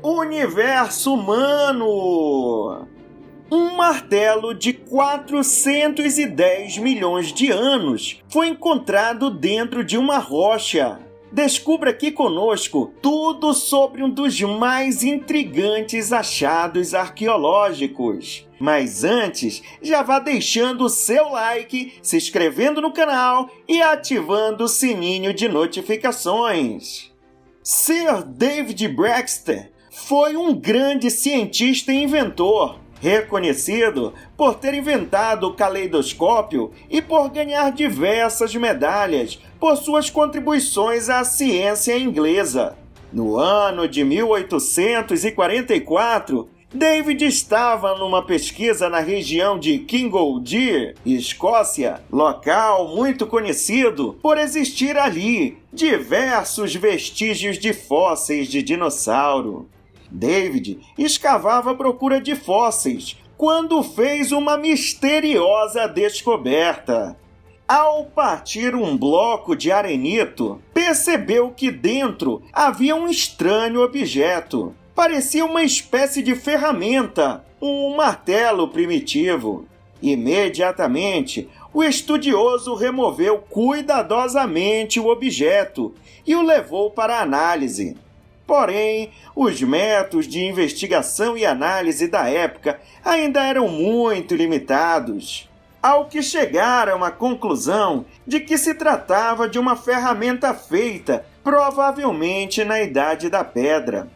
Universo humano! Um martelo de 410 milhões de anos foi encontrado dentro de uma rocha. Descubra aqui conosco tudo sobre um dos mais intrigantes achados arqueológicos. Mas antes, já vá deixando o seu like, se inscrevendo no canal e ativando o sininho de notificações. Sir David Baxter foi um grande cientista e inventor, reconhecido por ter inventado o caleidoscópio e por ganhar diversas medalhas por suas contribuições à ciência inglesa. No ano de 1844, David estava numa pesquisa na região de Kingoldir, Escócia, local muito conhecido por existir ali diversos vestígios de fósseis de dinossauro. David escavava à procura de fósseis quando fez uma misteriosa descoberta. Ao partir um bloco de arenito, percebeu que dentro havia um estranho objeto. Parecia uma espécie de ferramenta, um martelo primitivo. Imediatamente, o estudioso removeu cuidadosamente o objeto e o levou para análise. Porém, os métodos de investigação e análise da época ainda eram muito limitados, ao que chegaram à conclusão de que se tratava de uma ferramenta feita provavelmente na Idade da Pedra.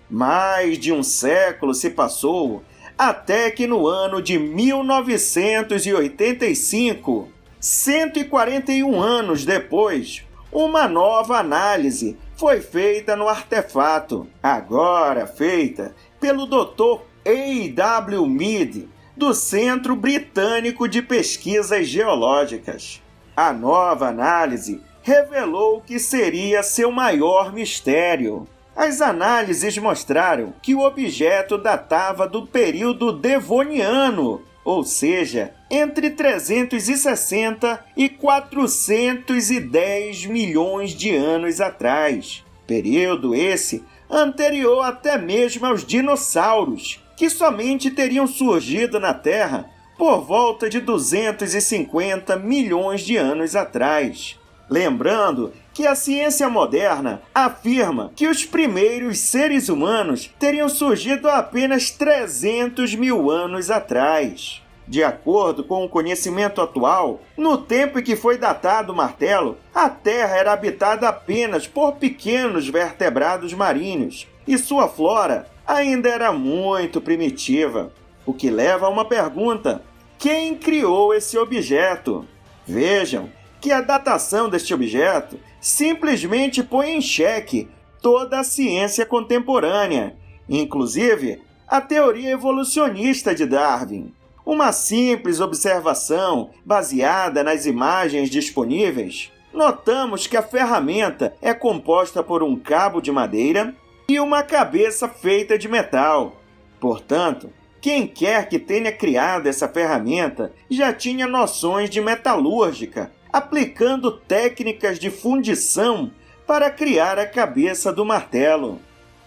Mais de um século se passou até que no ano de 1985, 141 anos depois, uma nova análise foi feita no artefato, agora feita pelo Dr. A.W. Mead, do Centro Britânico de Pesquisas Geológicas. A nova análise revelou que seria seu maior mistério. As análises mostraram que o objeto datava do período Devoniano, ou seja, entre 360 e 410 milhões de anos atrás. Período esse anterior até mesmo aos dinossauros, que somente teriam surgido na Terra por volta de 250 milhões de anos atrás. Lembrando que a ciência moderna afirma que os primeiros seres humanos teriam surgido há apenas 300 mil anos atrás. De acordo com o conhecimento atual, no tempo em que foi datado o martelo, a Terra era habitada apenas por pequenos vertebrados marinhos e sua flora ainda era muito primitiva. O que leva a uma pergunta: quem criou esse objeto? Vejam que a datação deste objeto simplesmente põe em xeque toda a ciência contemporânea, inclusive a teoria evolucionista de Darwin. Uma simples observação baseada nas imagens disponíveis, notamos que a ferramenta é composta por um cabo de madeira e uma cabeça feita de metal. Portanto, quem quer que tenha criado essa ferramenta já tinha noções de metalúrgica, aplicando técnicas de fundição para criar a cabeça do martelo.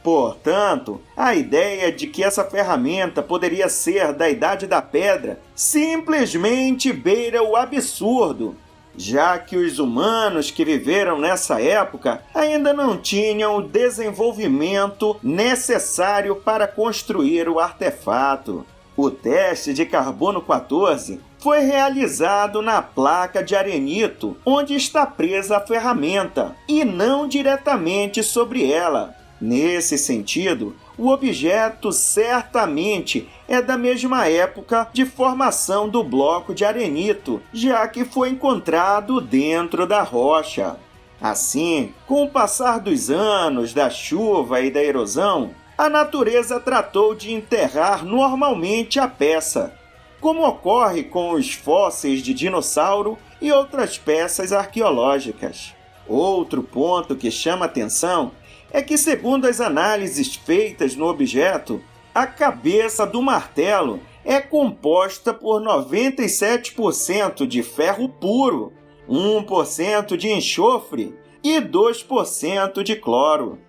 Portanto, a ideia de que essa ferramenta poderia ser da Idade da Pedra simplesmente beira o absurdo, já que os humanos que viveram nessa época ainda não tinham o desenvolvimento necessário para construir o artefato. O teste de carbono 14 foi realizado na placa de arenito, onde está presa a ferramenta, e não diretamente sobre ela. Nesse sentido, o objeto certamente é da mesma época de formação do bloco de arenito, já que foi encontrado dentro da rocha. Assim, com o passar dos anos, da chuva e da erosão, a natureza tratou de enterrar normalmente a peça, como ocorre com os fósseis de dinossauro e outras peças arqueológicas. Outro ponto que chama atenção é que, segundo as análises feitas no objeto, a cabeça do martelo é composta por 97% de ferro puro, 1% de enxofre e 2% de cloro.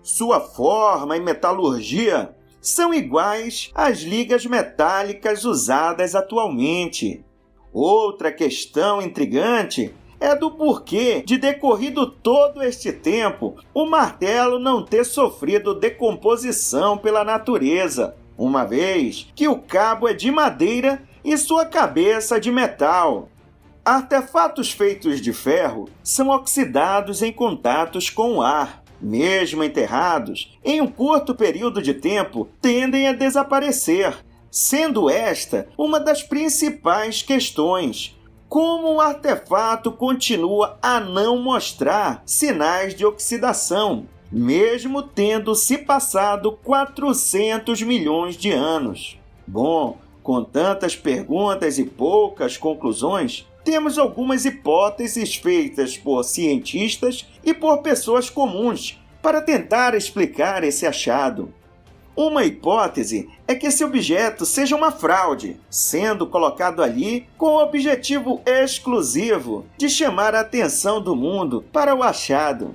Sua forma e metalurgia são iguais às ligas metálicas usadas atualmente. Outra questão intrigante é do porquê, de decorrido todo este tempo, o martelo não ter sofrido decomposição pela natureza, uma vez que o cabo é de madeira e sua cabeça de metal. Artefatos feitos de ferro são oxidados em contatos com o ar. Mesmo enterrados, em um curto período de tempo, tendem a desaparecer, sendo esta uma das principais questões. Como o artefato continua a não mostrar sinais de oxidação, mesmo tendo se passado 400 milhões de anos? Bom, com tantas perguntas e poucas conclusões, temos algumas hipóteses feitas por cientistas e por pessoas comuns para tentar explicar esse achado. Uma hipótese é que esse objeto seja uma fraude, sendo colocado ali com o objetivo exclusivo de chamar a atenção do mundo para o achado.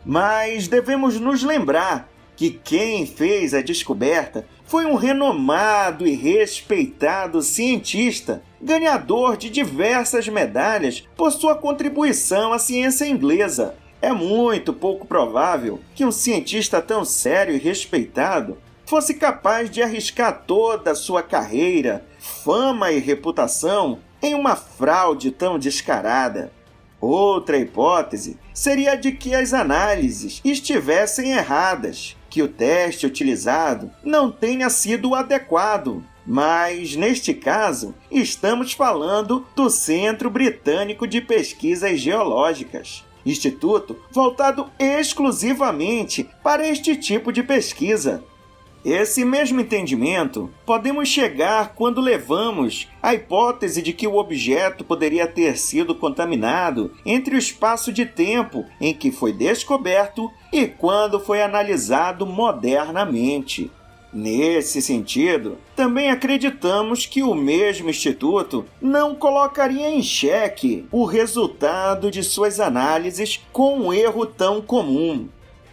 Mas devemos nos lembrar que quem fez a descoberta foi um renomado e respeitado cientista, ganhador de diversas medalhas por sua contribuição à ciência inglesa. É muito pouco provável que um cientista tão sério e respeitado fosse capaz de arriscar toda a sua carreira, fama e reputação em uma fraude tão descarada. Outra hipótese seria a de que as análises estivessem erradas, que o teste utilizado não tenha sido adequado. Mas, neste caso, estamos falando do Centro Britânico de Pesquisas Geológicas, instituto voltado exclusivamente para este tipo de pesquisa. Esse mesmo entendimento podemos chegar quando levamos a hipótese de que o objeto poderia ter sido contaminado entre o espaço de tempo em que foi descoberto e quando foi analisado modernamente. Nesse sentido, também acreditamos que o mesmo instituto não colocaria em xeque o resultado de suas análises com um erro tão comum.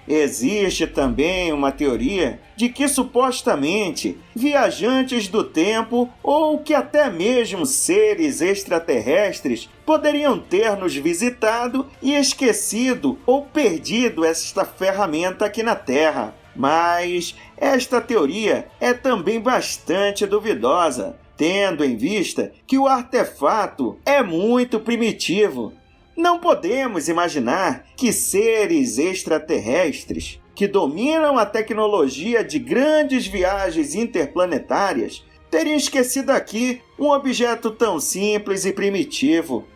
Existe também uma teoria de que supostamente viajantes do tempo ou que até mesmo seres extraterrestres poderiam ter nos visitado e esquecido ou perdido esta ferramenta aqui na Terra. Mas esta teoria é também bastante duvidosa, tendo em vista que o artefato é muito primitivo. Não podemos imaginar que seres extraterrestres que dominam a tecnologia de grandes viagens interplanetárias teriam esquecido aqui um objeto tão simples e primitivo.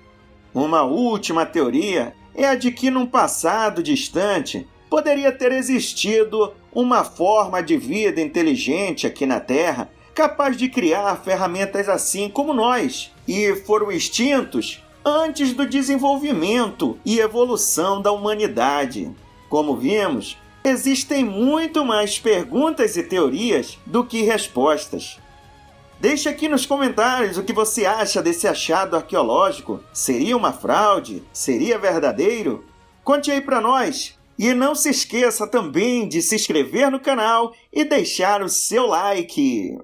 Uma última teoria é a de que num passado distante poderia ter existido uma forma de vida inteligente aqui na Terra capaz de criar ferramentas assim como nós e foram extintos antes do desenvolvimento e evolução da humanidade. Como vimos, existem muito mais perguntas e teorias do que respostas. Deixe aqui nos comentários o que você acha desse achado arqueológico. Seria uma fraude? Seria verdadeiro? Conte aí para nós! E não se esqueça também de se inscrever no canal e deixar o seu like.